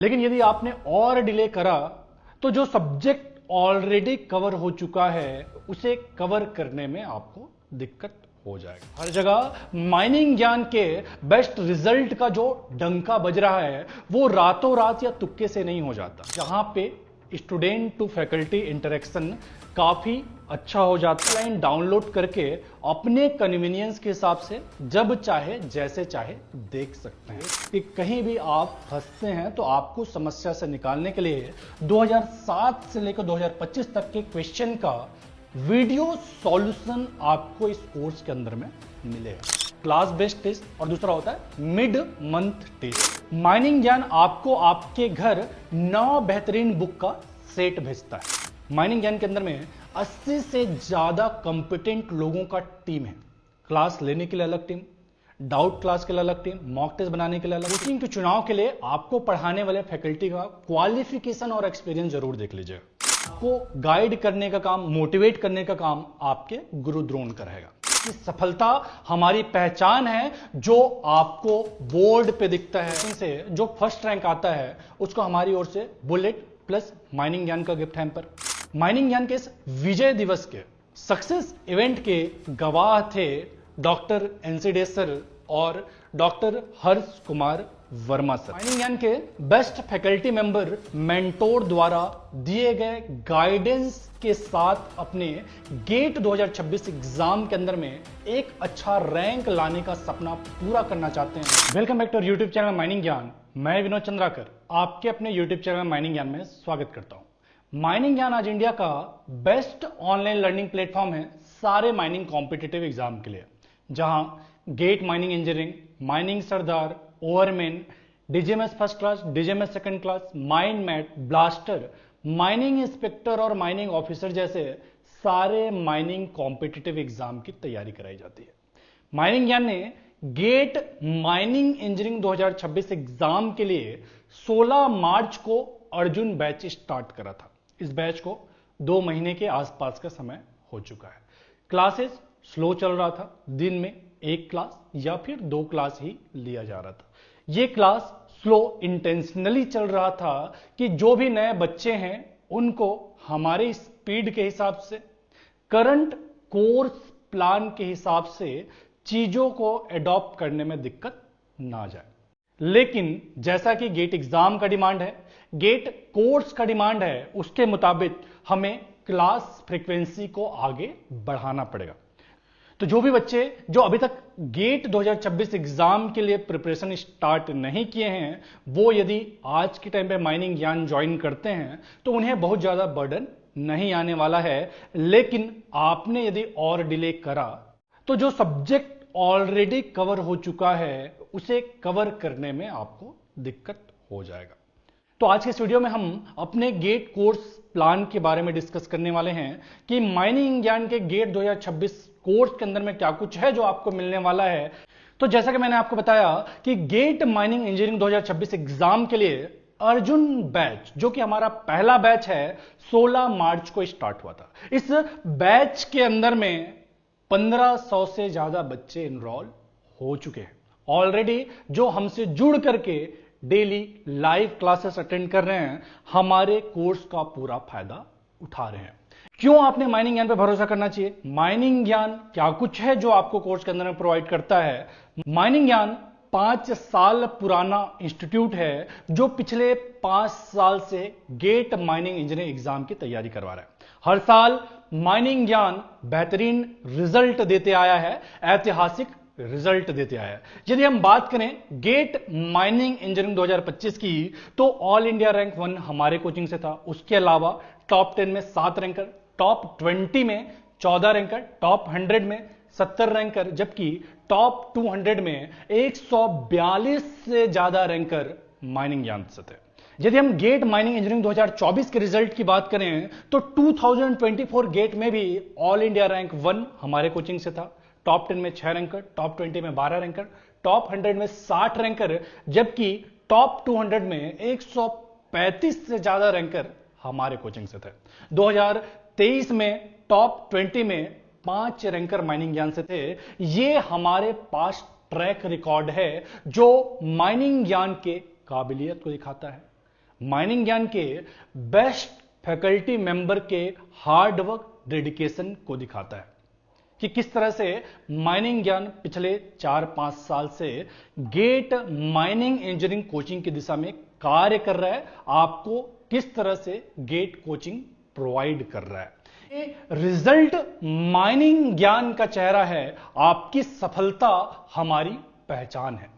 लेकिन यदि आपने और डिले करा तो जो सब्जेक्ट ऑलरेडी कवर हो चुका है उसे कवर करने में आपको दिक्कत हो जाएगा। हर जगह माइनिंग ज्ञान के बेस्ट रिजल्ट का जो डंका बज रहा है वो रातों रात या तुक्के से नहीं हो जाता। जहां पे स्टूडेंट टू फैकल्टी इंटरेक्शन काफी अच्छा हो जाता है। ऑनलाइन डाउनलोड करके अपने कन्वीनियंस के हिसाब से जब चाहे जैसे चाहे देख सकते हैं कि कहीं भी आप फंसते हैं तो आपको समस्या से निकालने के लिए 2007 से लेकर 2025 तक के क्वेश्चन का वीडियो सॉल्यूशन आपको इस कोर्स के अंदर में मिलेगा। क्लास बेस्ड टेस्ट और दूसरा होता है मिड मंथ टेस्ट। माइनिंग ज्ञान आपको आपके घर 9 बेहतरीन बुक का सेट भेजता है। माइनिंग ज्ञान के अंदर में 80 से ज्यादा कॉम्पिटेंट लोगों का टीम है। क्लास लेने के लिए अलग टीम, डाउट क्लास के लिए अलग टीम, मॉक टेस्ट बनाने के लिए अलग। कोचिंग के चुनाव के लिए आपको पढ़ाने वाले फैकल्टी का क्वालिफिकेशन और एक्सपीरियंस जरूर देख लीजिएगा। आपको गाइड करने का काम, मोटिवेट करने का काम आपके गुरु द्रोण का रहेगा। कि सफलता हमारी पहचान है जो आपको बोर्ड पे दिखता है। से जो फर्स्ट रैंक आता है उसको हमारी ओर से बुलेट प्लस माइनिंग ज्ञान का गिफ्ट हैम्पर। माइनिंग ज्ञान के इस विजय दिवस के सक्सेस इवेंट के गवाह थे डॉक्टर एनसी डे सर और doctor Harsh Kumar Verma sir. Mining ज्ञान के बेस्ट फैकल्टी मेंबर मेंटोर द्वारा दिए गए गाइडेंस के साथ अपने गेट 2026 एग्जाम के अंदर में एक अच्छा रैंक लाने का सपना पूरा करना चाहते हैं। Welcome back to YouTube channel mining Gyan. मैं विनोद चंद्राकर आपके अपने यूट्यूब चैनल माइनिंग ज्ञान में स्वागत करता हूं। माइनिंग ज्ञान आज इंडिया का बेस्ट ऑनलाइन लर्निंग प्लेटफॉर्म है सारे माइनिंग कॉम्पिटिटिव एग्जाम के लिए, जहां GATE mining engineering, mining sardar, overman, DGMS first class, DGMS second class, mine mate, blaster, mining inspector और माइनिंग ऑफिसर जैसे सारे माइनिंग कॉम्पिटिटिव एग्जाम की तैयारी कराई जाती है। माइनिंग ज्ञान ने गेट माइनिंग इंजीनियरिंग 2026 एग्जाम के लिए 16 मार्च को अर्जुन बैच स्टार्ट करा था। इस बैच को 2 महीने के आसपास का समय हो चुका है। क्लासेस स्लो चल रहा था, दिन में 1 क्लास या फिर 2 क्लास ही लिया जा रहा था। यह क्लास स्लो इंटेंशनली चल रहा था कि जो भी नए बच्चे हैं उनको हमारे स्पीड के हिसाब से, करंट कोर्स प्लान के हिसाब से चीजों को एडॉप्ट करने में दिक्कत ना जाए। लेकिन जैसा कि गेट एग्जाम का डिमांड है, गेट कोर्स का डिमांड है, उसके मुताबिक हमें क्लास फ्रीक्वेंसी को आगे बढ़ाना पड़ेगा। तो जो भी बच्चे जो अभी तक गेट 2026 एग्जाम के लिए प्रिपरेशन स्टार्ट नहीं किए हैं, वो यदि आज के टाइम पे माइनिंग ज्ञान ज्वाइन करते हैं तो उन्हें बहुत ज्यादा बर्डन नहीं आने वाला है। लेकिन आपने यदि और डिले करा तो जो सब्जेक्ट ऑलरेडी कवर हो चुका है उसे कवर करने में आपको दिक्कत हो जाएगा। तो आज के इस वीडियो में हम अपने गेट कोर्स प्लान के बारे में डिस्कस करने वाले हैं कि माइनिंग ज्ञान के गेट 2026 कोर्स के अंदर में क्या कुछ है जो आपको मिलने वाला है। तो जैसा कि मैंने आपको बताया कि गेट माइनिंग इंजीनियरिंग 2026 एग्जाम के लिए अर्जुन बैच, जो कि हमारा पहला बैच है, 16 मार्च को स्टार्ट हुआ था। इस बैच के अंदर में 1500 से ज्यादा बच्चे इनरोल हो चुके हैं ऑलरेडी, जो हमसे जुड़ करके डेली लाइव क्लासेस अटेंड कर रहे हैं, हमारे कोर्स का पूरा फायदा उठा रहे हैं। क्यों आपने माइनिंग ज्ञान पे भरोसा करना चाहिए? माइनिंग ज्ञान क्या कुछ है जो आपको कोर्स के अंदर में प्रोवाइड करता है? माइनिंग ज्ञान 5 साल पुराना इंस्टीट्यूट है जो पिछले 5 साल से गेट माइनिंग इंजीनियरिंग एग्जाम की तैयारी करवा रहा है। हर साल माइनिंग ज्ञान बेहतरीन रिजल्ट देते आया है, ऐतिहासिक रिजल्ट देते आया है। यदि हम बात करें गेट माइनिंग इंजीनियरिंग 2025 की, तो ऑल इंडिया रैंक 1 हमारे कोचिंग से था। उसके अलावा टॉप 10 में 7 रैंकर, टॉप 20 में 14 रैंकर, टॉप 100 में 70 रैंकर, जबकि टॉप 200 में 142 से ज्यादा रैंकर माइनिंग ज्ञान से थे। यदि हम गेट माइनिंग इंजीनियरिंग 2024 के रिजल्ट की बात करें तो 2024 गेट में भी ऑल इंडिया रैंक 1 हमारे कोचिंग से था। टॉप 10 में 6 रैंकर, टॉप 20 में 12 रैंकर, टॉप 100 में 60 रैंकर, जबकि टॉप 200 में 135 से ज्यादा रैंकर हमारे कोचिंग से थे। 2023 में टॉप 20 में 5 रैंकर माइनिंग ज्ञान से थे। ये हमारे पास ट्रैक रिकॉर्ड है जो माइनिंग ज्ञान के काबिलियत को दिखाता है। माइनिंग ज्ञान के बेस्ट फैकल्टी मेंबर के हार्ड वर्क डेडिकेशन को दिखाता है कि किस तरह से माइनिंग ज्ञान पिछले 4-5 साल से गेट माइनिंग इंजीनियरिंग कोचिंग की दिशा में कार्य कर रहा है, आपको किस तरह से गेट कोचिंग प्रोवाइड कर रहा है। ये रिजल्ट माइनिंग ज्ञान का चेहरा है, आपकी सफलता हमारी पहचान है।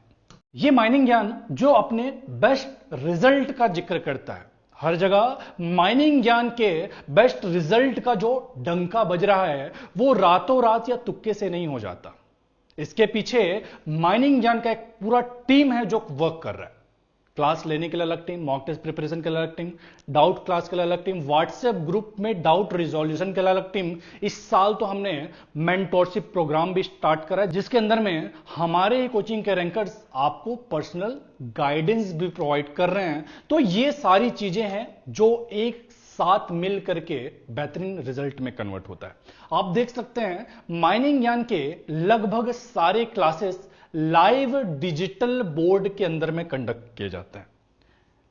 ये माइनिंग ज्ञान जो अपने बेस्ट रिजल्ट का जिक्र करता है, हर जगह माइनिंग ज्ञान के बेस्ट रिजल्ट का जो डंका बज रहा है वो रातों रात या तुक्के से नहीं हो जाता। इसके पीछे माइनिंग ज्ञान का एक पूरा टीम है जो वर्क कर रहा है। क्लास लेने के लिए अलग टीम, मॉक टेस्ट प्रिपरेशन के लिए अलग टीम, डाउट क्लास के लिए अलग टीम, व्हाट्सएप ग्रुप में डाउट रिजोल्यूशन के लिए अलग टीम। इस साल तो हमने मेंटोरशिप प्रोग्राम भी स्टार्ट करा है जिसके अंदर में हमारे कोचिंग के रैंकर्स आपको पर्सनल गाइडेंस भी प्रोवाइड कर रहे हैं। तो ये सारी चीजें हैं जो एक साथ मिल करके बेहतरीन रिजल्ट में कन्वर्ट होता है। आप देख सकते हैं माइनिंग ज्ञान के लगभग सारे क्लासेस लाइव डिजिटल बोर्ड के अंदर में कंडक्ट किए जाते हैं,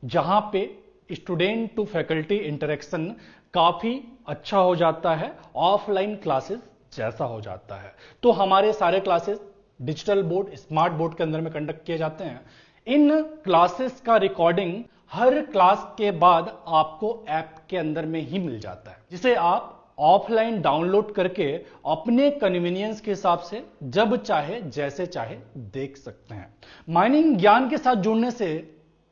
जहां पे स्टूडेंट टू फैकल्टी इंटरेक्शन काफी अच्छा हो जाता है, ऑफलाइन क्लासेस जैसा हो जाता है। तो हमारे सारे classes digital board, smart board के अंदर में कंडक्ट किए जाते हैं। इन क्लासेस का रिकॉर्डिंग हर क्लास के बाद आपको ऐप के अंदर में ही मिल जाता है, जिसे आप ऑफलाइन डाउनलोड करके अपने कन्वीनियंस के हिसाब से जब चाहे जैसे चाहे देख सकते हैं। माइनिंग ज्ञान के साथ जुड़ने से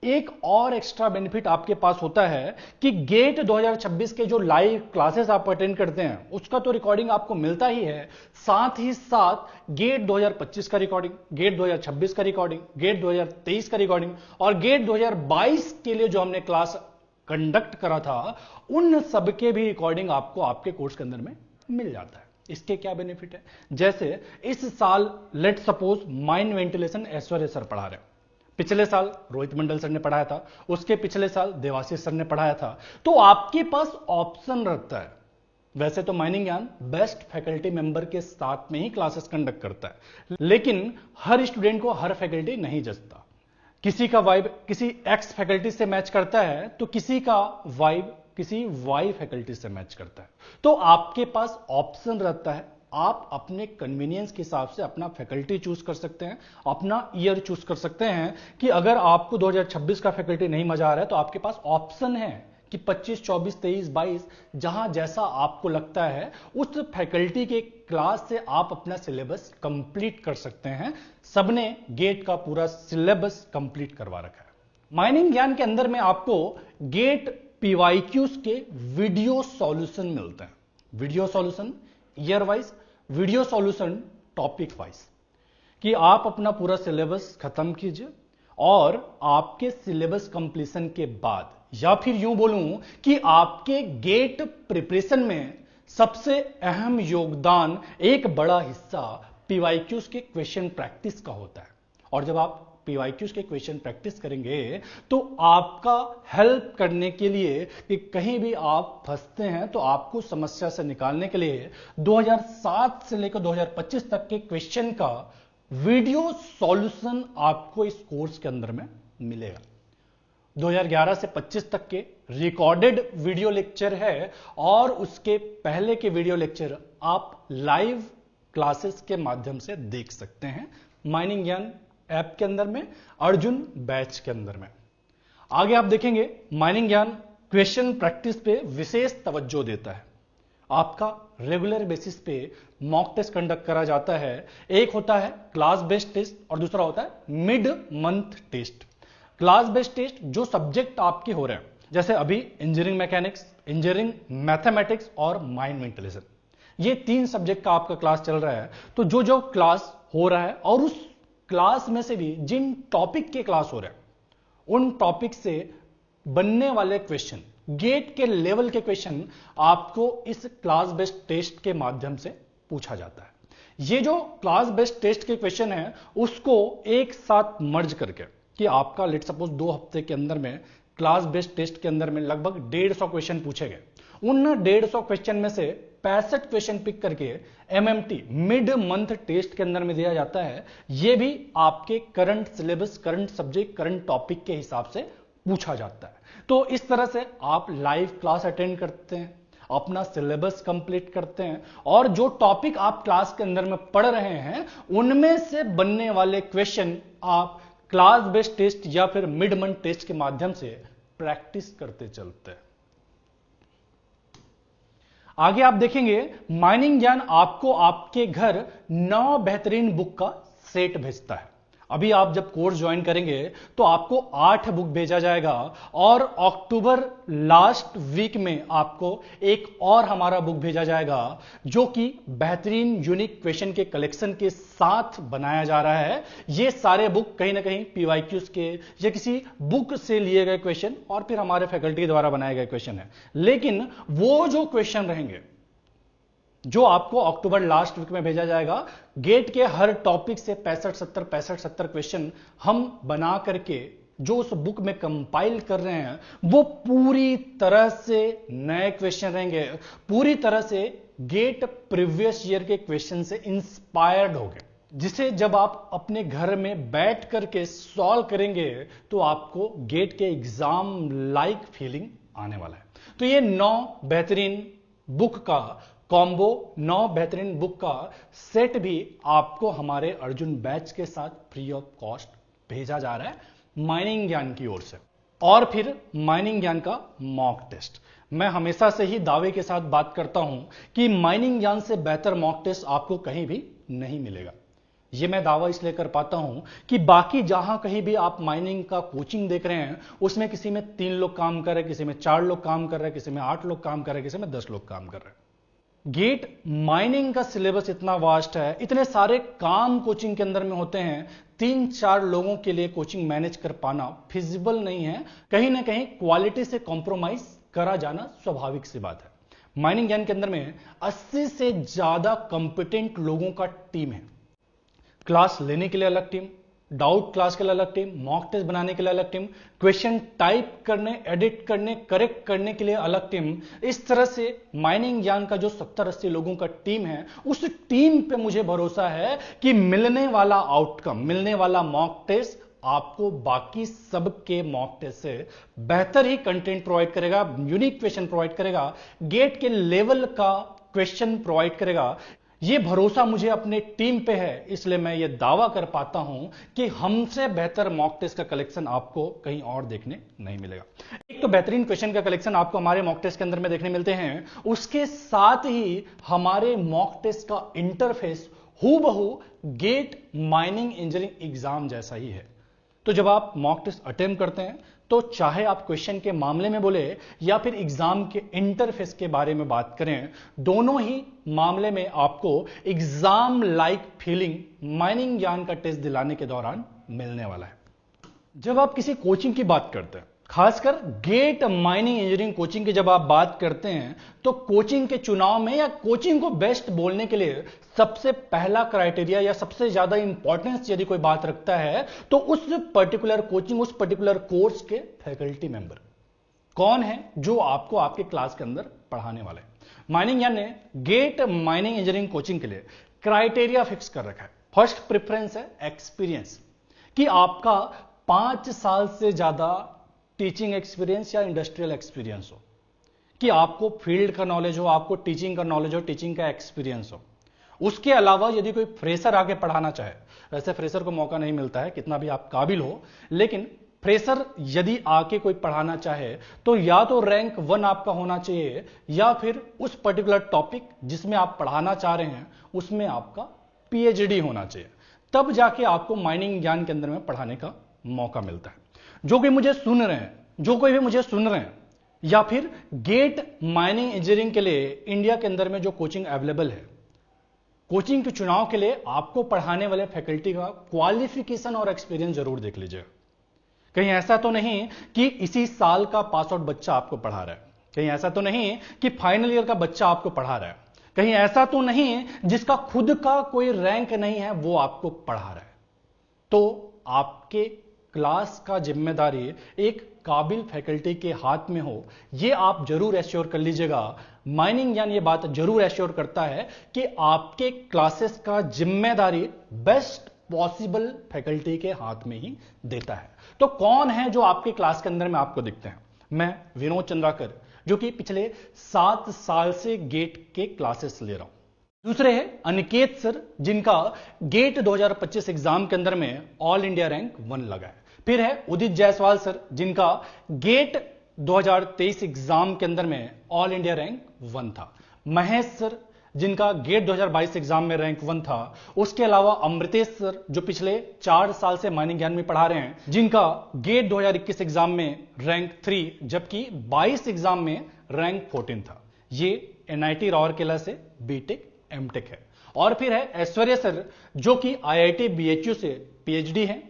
एक और एक्स्ट्रा बेनिफिट आपके पास होता है कि गेट 2026 के जो लाइव क्लासेस आप अटेंड करते हैं उसका तो रिकॉर्डिंग आपको मिलता ही है, साथ ही साथ गेट 2025 का रिकॉर्डिंग, गेट 2026 का रिकॉर्डिंग, गेट 2023 का रिकॉर्डिंग और गेट 2022 के लिए जो हमने क्लास कंडक्ट करा था उन सबके भी रिकॉर्डिंग आपको आपके कोर्स के अंदर में मिल जाता है। इसके क्या बेनिफिट है, जैसे इस साल लेट सपोज माइंड वेंटिलेशन ऐश्वर्य सर पढ़ा रहे हैं, पिछले साल रोहित मंडल सर ने पढ़ाया था, उसके पिछले साल देवाशीष सर ने पढ़ाया था। तो आपके पास ऑप्शन रहता है। वैसे तो माइनिंग ज्ञान बेस्ट फैकल्टी मेंबर के साथ में ही क्लासेस कंडक्ट करता है, लेकिन हर स्टूडेंट को हर फैकल्टी नहीं जचता। किसी का वाइब किसी एक्स फैकल्टी से मैच करता है तो किसी का वाइब किसी वाई फैकल्टी से मैच करता है। तो आपके पास ऑप्शन रहता है, आप अपने कन्वीनियंस के हिसाब से अपना फैकल्टी चूज कर सकते हैं, अपना ईयर चूज कर सकते हैं कि अगर आपको 2026 का फैकल्टी नहीं मजा आ रहा है तो आपके पास ऑप्शन है कि 25, 24, 23, 22 जहां जैसा आपको लगता है उस फैकल्टी के क्लास से आप अपना सिलेबस कंप्लीट कर सकते हैं। सबने गेट का पूरा सिलेबस कंप्लीट करवा रखा है। माइनिंग ज्ञान के अंदर में आपको गेट पीवाईक्यूज के वीडियो सॉल्यूशन मिलते हैं। Video solution year wise, video solution topic wise, कि आप अपना पूरा सिलेबस खत्म कीजिए और आपके सिलेबस कंप्लीशन के बाद, या फिर यूं बोलूं कि आपके गेट प्रिपरेशन में सबसे अहम योगदान, एक बड़ा हिस्सा पीवाईक्यूज के क्वेश्चन प्रैक्टिस का होता है। और जब आप पीवाईक्यूज के क्वेश्चन प्रैक्टिस करेंगे तो आपका हेल्प करने के लिए कि कहीं भी आप फंसते हैं तो आपको समस्या से निकालने के लिए 2007 से लेकर 2025 तक के क्वेश्चन का वीडियो सॉल्यूशन आपको इस कोर्स के अंदर में मिलेगा। 2011 से 25 तक के रिकॉर्डेड वीडियो लेक्चर है और उसके पहले के वीडियो लेक्चर आप लाइव क्लासेस के माध्यम से देख सकते हैं माइनिंग ज्ञान ऐप के अंदर में, अर्जुन बैच के अंदर में। आगे आप देखेंगे माइनिंग ज्ञान क्वेश्चन प्रैक्टिस पे विशेष तवज्जो देता है। आपका रेगुलर बेसिस पे मॉक टेस्ट कंडक्ट करा जाता है। एक होता है क्लास बेस्ड टेस्ट और दूसरा होता है mid month test. Class based test जो सब्जेक्ट आपके हो रहे हैं, जैसे अभी इंजीनियरिंग मैकेनिक्स, इंजीनियरिंग मैथमेटिक्स और माइंड वेंटिलेशन, ये 3 सब्जेक्ट का आपका क्लास चल रहा है। तो जो जो क्लास हो रहा है और उस क्लास में से भी जिन टॉपिक के क्लास हो रहे हैं उन टॉपिक से बनने वाले क्वेश्चन, गेट के लेवल के क्वेश्चन आपको इस क्लास बेस्ड टेस्ट के माध्यम से पूछा जाता है। ये जो क्लास बेस्ड टेस्ट के क्वेश्चन है उसको एक साथ मर्ज करके कि आपका लेट सपोज 2 हफ्ते के अंदर में क्लास बेस्ड टेस्ट के अंदर में लगभग 150 क्वेश्चन पूछे गए। उन 150 क्वेश्चन में से 65 क्वेश्चन पिक करके MMT मिड मंथ टेस्ट के अंदर में दिया जाता है। यह भी आपके current syllabus, current subject, current topic के हिसाब से पूछा जाता है। तो इस तरह से आप लाइव क्लास अटेंड करते हैं, अपना सिलेबस कंप्लीट करते हैं और जो टॉपिक आप क्लास के अंदर में पढ़ रहे हैं उनमें से बनने वाले क्वेश्चन आप क्लास बेस्ड टेस्ट या फिर मिड मंथ टेस्ट के माध्यम से प्रैक्टिस करते चलते हैं। आगे आप देखेंगे माइनिंग ज्ञान आपको आपके घर 9 बेहतरीन बुक का सेट भेजता है। अभी आप जब कोर्स ज्वाइन करेंगे तो आपको 8 बुक भेजा जाएगा और अक्टूबर लास्ट वीक में आपको एक और हमारा बुक भेजा जाएगा जो कि बेहतरीन यूनिक क्वेश्चन के कलेक्शन के साथ बनाया जा रहा है। ये सारे बुक कहीं ना कहीं पीवाईक्यूज के या किसी बुक से लिए गए क्वेश्चन और फिर हमारे फैकल्टी द्वारा बनाए गए क्वेश्चन है, लेकिन वो जो क्वेश्चन रहेंगे जो आपको अक्टूबर लास्ट वीक में भेजा जाएगा, गेट के हर टॉपिक से 65-70 क्वेश्चन हम बना करके जो उस बुक में कंपाइल कर रहे हैं वो पूरी तरह से नए क्वेश्चन रहेंगे, पूरी तरह से गेट प्रीवियस ईयर के क्वेश्चन से इंस्पायर्ड होंगे, जिसे जब आप अपने घर में बैठ करके सॉल्व करेंगे तो आपको गेट के एग्जाम लाइक फीलिंग आने वाला है। तो ये 9 बेहतरीन बुक का कॉम्बो, 9 बेहतरीन बुक का सेट भी आपको हमारे अर्जुन बैच के साथ फ्री ऑफ कॉस्ट भेजा जा रहा है माइनिंग ज्ञान की ओर से। और फिर माइनिंग ज्ञान का मॉक टेस्ट। मैं हमेशा से ही दावे के साथ बात करता हूं कि माइनिंग ज्ञान से बेहतर मॉक टेस्ट आपको कहीं भी नहीं मिलेगा। यह मैं दावा इसलिए कर पाता हूं कि बाकी जहां कहीं भी आप माइनिंग का कोचिंग देख रहे हैं उसमें किसी में 3 लोग काम कर रहे हैं, किसी में 4 लोग काम कर रहे हैं, किसी में 8 लोग काम कर रहे हैं, किसी में 10 लोग काम कर रहे हैं। गेट माइनिंग का सिलेबस इतना वास्ट है, इतने सारे काम कोचिंग के अंदर में होते हैं, 3-4 लोगों के लिए कोचिंग मैनेज कर पाना फिजिबल नहीं है। कहीं ना कहीं क्वालिटी से कॉम्प्रोमाइज करा जाना स्वाभाविक सी बात है। माइनिंग ज्ञान के अंदर में 80 से ज्यादा कंपिटेंट लोगों का टीम है। क्लास लेने के लिए अलग टीम, डाउट क्लास के लिए अलग टीम, मॉक टेस्ट बनाने के लिए अलग टीम, क्वेश्चन टाइप करने, एडिट करने, करेक्ट करने के लिए अलग टीम। इस तरह से माइनिंग ज्ञान का जो 70-80 लोगों का टीम है, उस टीम पे मुझे भरोसा है कि मिलने वाला आउटकम, मिलने वाला मॉक टेस्ट आपको बाकी सबके मॉक टेस्ट से बेहतर ही कंटेंट प्रोवाइड करेगा, यूनिक क्वेश्चन प्रोवाइड करेगा, गेट के लेवल का क्वेश्चन प्रोवाइड करेगा। यह भरोसा मुझे अपने टीम पे है, इसलिए मैं यह दावा कर पाता हूं कि हमसे बेहतर मॉक टेस्ट का कलेक्शन आपको कहीं और देखने नहीं मिलेगा। एक तो बेहतरीन क्वेश्चन का कलेक्शन आपको हमारे मॉक टेस्ट के अंदर में देखने मिलते हैं, उसके साथ ही हमारे मॉक टेस्ट का इंटरफेस हूबहू गेट माइनिंग इंजीनियरिंग एग्जाम जैसा ही है। तो जब आप मॉक टेस्ट अटेम्प्ट करते हैं तो चाहे आप क्वेश्चन के मामले में बोले या फिर एग्जाम के इंटरफेस के बारे में बात करें, दोनों ही मामले में आपको एग्जाम लाइक फीलिंग माइनिंग ज्ञान का टेस्ट दिलाने के दौरान मिलने वाला है। जब आप किसी कोचिंग की बात करते हैं, खासकर गेट माइनिंग इंजीनियरिंग कोचिंग की जब आप बात करते हैं, तो कोचिंग के चुनाव में या कोचिंग को बेस्ट बोलने के लिए सबसे पहला क्राइटेरिया या सबसे ज्यादा इंपॉर्टेंस यदि कोई बात रखता है तो उस पर्टिकुलर कोचिंग, उस पर्टिकुलर कोर्स के फैकल्टी मेंबर कौन है जो आपको आपके क्लास के अंदर पढ़ाने वाले हैं। माइनिंग ज्ञान ने गेट माइनिंग इंजीनियरिंग कोचिंग के लिए क्राइटेरिया फिक्स कर रखा है। फर्स्ट प्रेफरेंस है एक्सपीरियंस, कि आपका 5 साल से ज्यादा टीचिंग एक्सपीरियंस या इंडस्ट्रियल एक्सपीरियंस हो, कि आपको फील्ड का नॉलेज हो, आपको टीचिंग का नॉलेज हो, टीचिंग का एक्सपीरियंस हो। उसके अलावा यदि कोई फ्रेशर आके पढ़ाना चाहे, वैसे फ्रेशर को मौका नहीं मिलता है कितना भी आप काबिल हो, लेकिन फ्रेशर यदि आके कोई पढ़ाना चाहे तो या तो रैंक 1 आपका होना चाहिए या फिर उस पर्टिकुलर टॉपिक जिसमें आप पढ़ाना चाह रहे हैं उसमें आपका पीएचडी होना चाहिए, तब जाके आपको माइनिंग ज्ञान के अंदर में पढ़ाने का मौका मिलता है। जो कोई मुझे सुन रहे हैं, जो कोई भी मुझे सुन रहे हैं या फिर गेट माइनिंग इंजीनियरिंग के लिए इंडिया के अंदर में जो कोचिंग अवेलेबल है, कोचिंग के चुनाव के लिए आपको पढ़ाने वाले फैकल्टी का क्वालिफिकेशन और एक्सपीरियंस जरूर देख लीजिए। कहीं ऐसा तो नहीं कि इसी साल का पास आउट बच्चा आपको पढ़ा रहा है, कहीं ऐसा तो नहीं कि फाइनल ईयर का बच्चा आपको पढ़ा रहा है, कहीं ऐसा तो नहीं जिसका खुद का कोई रैंक नहीं है वो आपको पढ़ा रहा है। तो आपके क्लास का जिम्मेदारी एक काबिल फैकल्टी के हाथ में हो, यह आप जरूर एश्योर कर लीजिएगा। माइनिंग ज्ञान ये बात जरूर एश्योर करता है कि आपके क्लासेस का जिम्मेदारी बेस्ट पॉसिबल फैकल्टी के हाथ में ही देता है। तो कौन है जो आपके क्लास के अंदर में आपको दिखते हैं? मैं विनोद चंद्राकर, जो कि पिछले 7 साल से गेट के क्लासेस ले रहा हूं। दूसरे है अनिकेत सर, जिनका गेट 2025 एग्जाम के अंदर में ऑल इंडिया रैंक 1 लगा है। फिर है उदित जायसवाल सर, जिनका गेट 2023 एग्जाम के अंदर में ऑल इंडिया रैंक 1 था। महेश सर, जिनका गेट 2022 एग्जाम में रैंक 1 था। उसके अलावा अमृतेश सर, जो पिछले 4 साल से माइनिंग ज्ञान में पढ़ा रहे हैं, जिनका गेट 2021 एग्जाम में रैंक 3 जबकि 22 एग्जाम में रैंक 14 था। ये NIT राउरकेला से बीटेक एमटेक है। और फिर है ऐश्वर्या सर, जो कि IIT BHU से PhD हैं,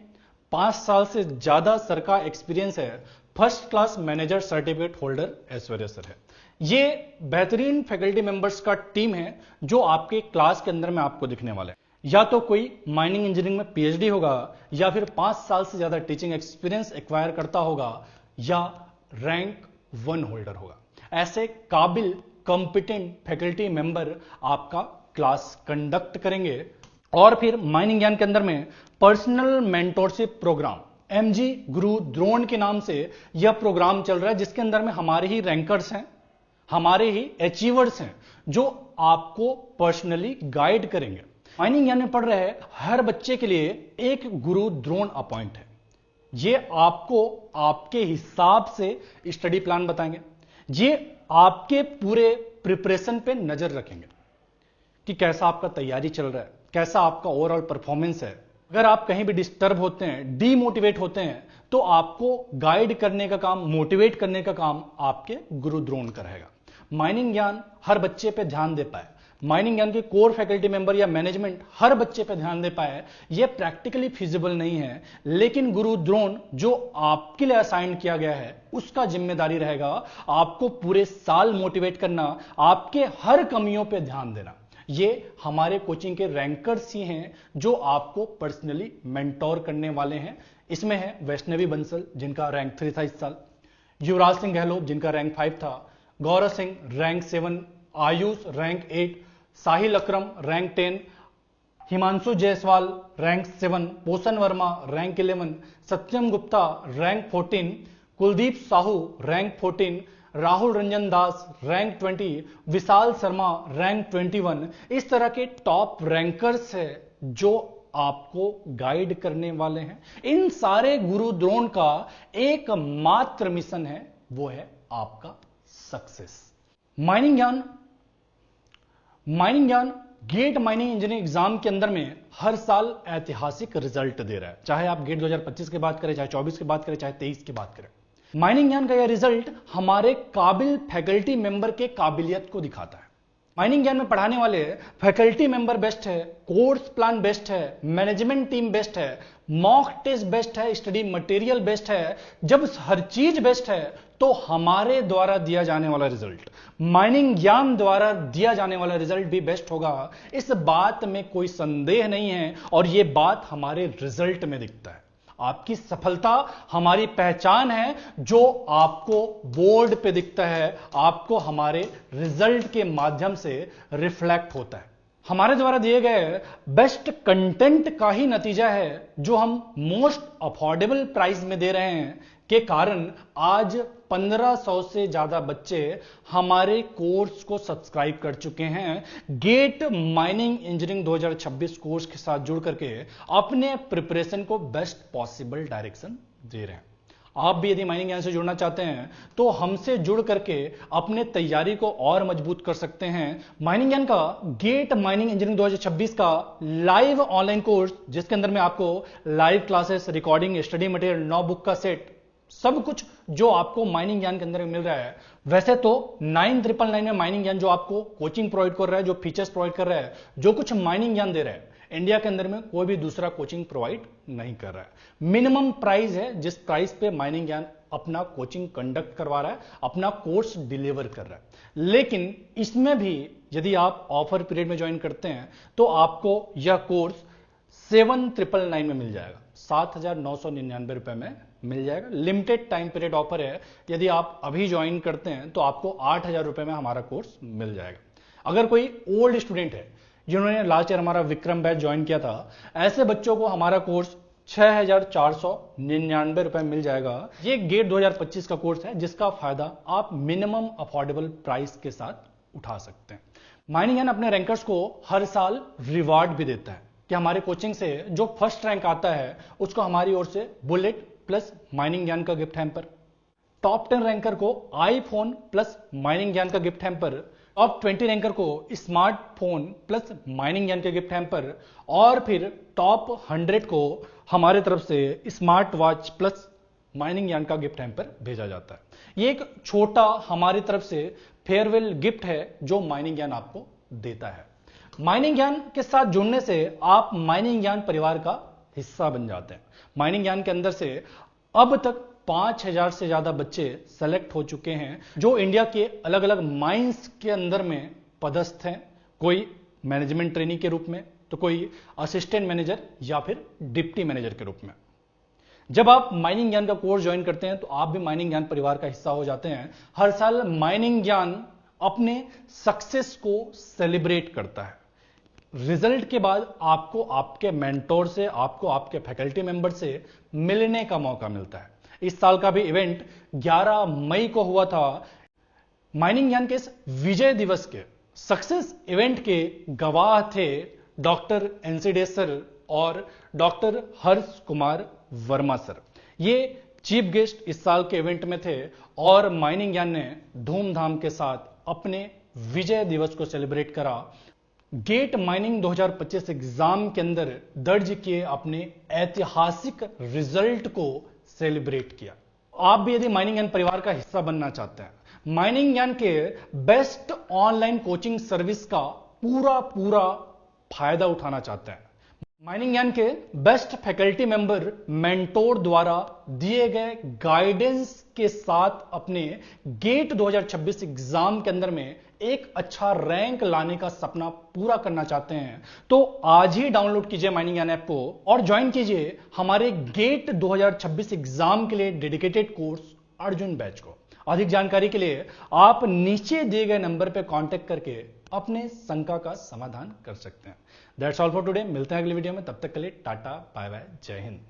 5 साल से ज्यादा सर का एक्सपीरियंस है। First class manager certificate holder Aishwarya sir है। ये बेहतरीन फैकल्टी मेंबर्स का टीम है जो आपके क्लास के अंदर में आपको दिखने वाला है। या तो कोई माइनिंग इंजीनियरिंग में PhD होगा, या फिर 5 साल से ज्यादा टीचिंग एक्सपीरियंस एक्वायर करता होगा, या रैंक 1 होल्डर होगा। ऐसे काबिल कॉम्पिटेंट फैकल्टी मेंबर आपका क्लास कंडक्ट करेंगे। और फिर माइनिंग ज्ञान के अंदर में पर्सनल मेंटोरशिप प्रोग्राम MG गुरु द्रोण के नाम से यह प्रोग्राम चल रहा है, जिसके अंदर में हमारे ही रैंकर्स हैं, हमारे ही अचीवर्स हैं, जो आपको पर्सनली गाइड करेंगे। माइनिंग ज्ञान में पढ़ रहे हर बच्चे के लिए एक गुरु द्रोण अपॉइंट है। ये आपको आपके हिसाब से स्टडी प्लान बताएंगे। ये आपके पूरे प्रिपरेशन पे नजर रखेंगे कि कैसा आपका तैयारी चल रहा है, कैसा आपका ओवरऑल परफॉर्मेंस है। अगर आप कहीं भी डिस्टर्ब होते हैं, डीमोटिवेट होते हैं, तो आपको गाइड करने का काम, मोटिवेट करने का काम आपके गुरु द्रोण का रहेगा। माइनिंग ज्ञान हर बच्चे पे ध्यान दे पाए, माइनिंग ज्ञान के कोर फैकल्टी मेंबर या मैनेजमेंट हर बच्चे पे ध्यान दे पाए, यह प्रैक्टिकली फिजिबल नहीं है। लेकिन गुरु द्रोण जो आपके लिए असाइन किया गया है, उसका जिम्मेदारी रहेगा आपको पूरे साल मोटिवेट करना, आपके हर कमियों पे ध्यान देना। ये हमारे कोचिंग के रैंकर्स ही हैं जो आपको पर्सनली मेंटोर करने वाले हैं। इसमें है वैष्णवी बंसल, जिनका रैंक 3 था इस साल, युवराज सिंह गहलोत, जिनका रैंक 5 था, गौरव सिंह रैंक 7, आयुष रैंक 8, साहिल अकरम रैंक 10, हिमांशु जायसवाल रैंक 7, पोषण वर्मा रैंक 11, सत्यम गुप्ता रैंक 14, कुलदीप साहू रैंक 14, राहुल रंजन दास रैंक 20, विशाल शर्मा रैंक 21। इस तरह के टॉप रैंकर्स है जो आपको गाइड करने वाले हैं। इन सारे गुरु द्रोण का एकमात्र मिशन है, वो है आपका सक्सेस। माइनिंग ज्ञान गेट माइनिंग इंजीनियरिंग एग्जाम के अंदर में हर साल ऐतिहासिक रिजल्ट दे रहा है। चाहे आप गेट 2025 की बात करें, चाहे 24 की बात करें, चाहे 23 की बात करें। माइनिंग ज्ञान का यह रिजल्ट हमारे काबिल फैकल्टी मेंबर के काबिलियत को दिखाता है। माइनिंग ज्ञान में पढ़ाने वाले फैकल्टी मेंबर बेस्ट है, कोर्स प्लान बेस्ट है, मैनेजमेंट टीम बेस्ट है, मॉक टेस्ट बेस्ट है, स्टडी मटेरियल बेस्ट है। जब हर चीज बेस्ट है तो हमारे द्वारा दिया जाने वाला रिजल्ट, माइनिंग ज्ञान द्वारा दिया जाने वाला रिजल्ट भी बेस्ट होगा। इस बात में कोई संदेह नहीं है, और यह बात हमारे रिजल्ट में दिखता है। आपकी सफलता हमारी पहचान है, जो आपको बोर्ड पे दिखता है, आपको हमारे रिजल्ट के माध्यम से रिफ्लेक्ट होता है। हमारे द्वारा दिए गए बेस्ट कंटेंट का ही नतीजा है, जो हम मोस्ट अफोर्डेबल प्राइस में दे रहे हैं, के कारण आज 1500 से ज्यादा बच्चे हमारे कोर्स को सब्सक्राइब कर चुके हैं। गेट माइनिंग इंजीनियरिंग 2026 कोर्स के साथ जुड़ करके अपने प्रिपरेशन को बेस्ट पॉसिबल डायरेक्शन दे रहे हैं। आप भी यदि माइनिंग ज्ञान से जुड़ना चाहते हैं तो हमसे जुड़ करके अपने तैयारी को और मजबूत कर सकते हैं। माइनिंग ज्ञान का गेट माइनिंग इंजीनियरिंग 2026 का लाइव ऑनलाइन कोर्स, जिसके अंदर में आपको live classes, recording, study material, 9 book का सेट, सब कुछ जो आपको माइनिंग ज्ञान के अंदर में मिल रहा है। वैसे तो 9999 में माइनिंग ज्ञान जो आपको कोचिंग प्रोवाइड कर रहा है, जो फीचर्स प्रोवाइड कर रहा है, जो कुछ माइनिंग ज्ञान दे रहा है, इंडिया के अंदर में कोई भी दूसरा कोचिंग प्रोवाइड नहीं कर रहा है। मिनिमम प्राइस है जिस प्राइस पे माइनिंग ज्ञान अपना कोचिंग कंडक्ट करवा रहा है, अपना कोर्स डिलीवर कर रहा है। लेकिन इसमें भी यदि आप ऑफर पीरियड में ज्वाइन करते हैं तो आपको यह कोर्स 7999 में मिल जाएगा, 7999 रुपए में मिल जाएगा। लिमिटेड टाइम पीरियड ऑफर है, यदि आप अभी ज्वाइन करते हैं तो आपको 8000 रुपए में हमारा कोर्स मिल जाएगा। अगर कोई ओल्ड स्टूडेंट है जिन्होंने लास्ट ईयर हमारा विक्रम बैच ज्वाइन किया था, ऐसे बच्चों को हमारा कोर्स 6,499 रुपए मिल जाएगा। ये गेट 2025 का कोर्स है जिसका फायदा आप मिनिमम अफोर्डेबल प्राइस के साथ उठा सकते हैं। माइनिंग ज्ञान अपने रैंकर्स को हर साल रिवार्ड भी देता है कि हमारे कोचिंग से जो फर्स्ट रैंक आता है उसको हमारी ओर से बुलेट प्लस माइनिंग ज्ञान का गिफ्ट हैम्पर, टॉप 10 रैंकर को आईफोन प्लस माइनिंग ज्ञान का गिफ्ट हैम्पर, टॉप 20 रैंकर को स्मार्टफोन प्लस माइनिंग ज्ञान के गिफ्ट हैम्पर, और फिर टॉप 100 को हमारे तरफ से स्मार्ट वॉच प्लस माइनिंग ज्ञान का गिफ्ट हैम्पर भेजा जाता है। ये एक छोटा हमारी तरफ से फेयरवेल गिफ्ट है जो माइनिंग ज्ञान आपको देता है। माइनिंग ज्ञान के साथ जुड़ने से आप माइनिंग ज्ञान परिवार का हिस्सा बन जाते हैं। माइनिंग ज्ञान के अंदर से अब तक 5,000 से ज्यादा बच्चे सेलेक्ट हो चुके हैं जो इंडिया के अलग अलग माइंस के अंदर में पदस्थ हैं, कोई मैनेजमेंट ट्रेनी के रूप में, तो कोई असिस्टेंट मैनेजर या फिर डिप्टी मैनेजर के रूप में। जब आप माइनिंग ज्ञान का कोर्स ज्वाइन करते हैं तो आप भी माइनिंग ज्ञान परिवार का हिस्सा हो जाते हैं। हर साल माइनिंग ज्ञान अपने सक्सेस को सेलिब्रेट करता है। रिजल्ट के बाद आपको आपके मेंटोर से, आपको आपके फैकल्टी मेंबर से मिलने का मौका मिलता है। इस साल का भी इवेंट 11 मई को हुआ था। माइनिंग ज्ञान के इस विजय दिवस के सक्सेस इवेंट के गवाह थे डॉक्टर एनसीडेस सर और डॉक्टर हर्ष कुमार वर्मा सर। ये चीफ गेस्ट इस साल के इवेंट में थे और माइनिंग ज्ञान ने धूमधाम के साथ अपने विजय दिवस को सेलिब्रेट करा। गेट माइनिंग 2025 एग्जाम के अंदर दर्ज किए अपने ऐतिहासिक रिजल्ट को सेलिब्रेट किया। आप भी यदि माइनिंग ज्ञान परिवार का हिस्सा बनना चाहते हैं, माइनिंग ज्ञान के बेस्ट ऑनलाइन कोचिंग सर्विस का पूरा फायदा उठाना चाहते हैं, माइनिंग ज्ञान के बेस्ट फैकल्टी मेंबर मेंटोर द्वारा दिए गए गाइडेंस के साथ अपने गेट 2026 एग्जाम के अंदर में एक अच्छा रैंक लाने का सपना पूरा करना चाहते हैं, तो आज ही डाउनलोड कीजिए माइनिंग ज्ञान ऐप को और ज्वाइन कीजिए हमारे गेट 2026 एग्जाम के लिए डेडिकेटेड कोर्स अर्जुन बैच को। अधिक जानकारी के लिए आप नीचे दिए गए नंबर पर कांटेक्ट करके अपने शंका का समाधान कर सकते हैं। That's all for today. मिलते हैं अगली वीडियो में, तब तक के लिए टाटा बाय बाय, जय हिंद।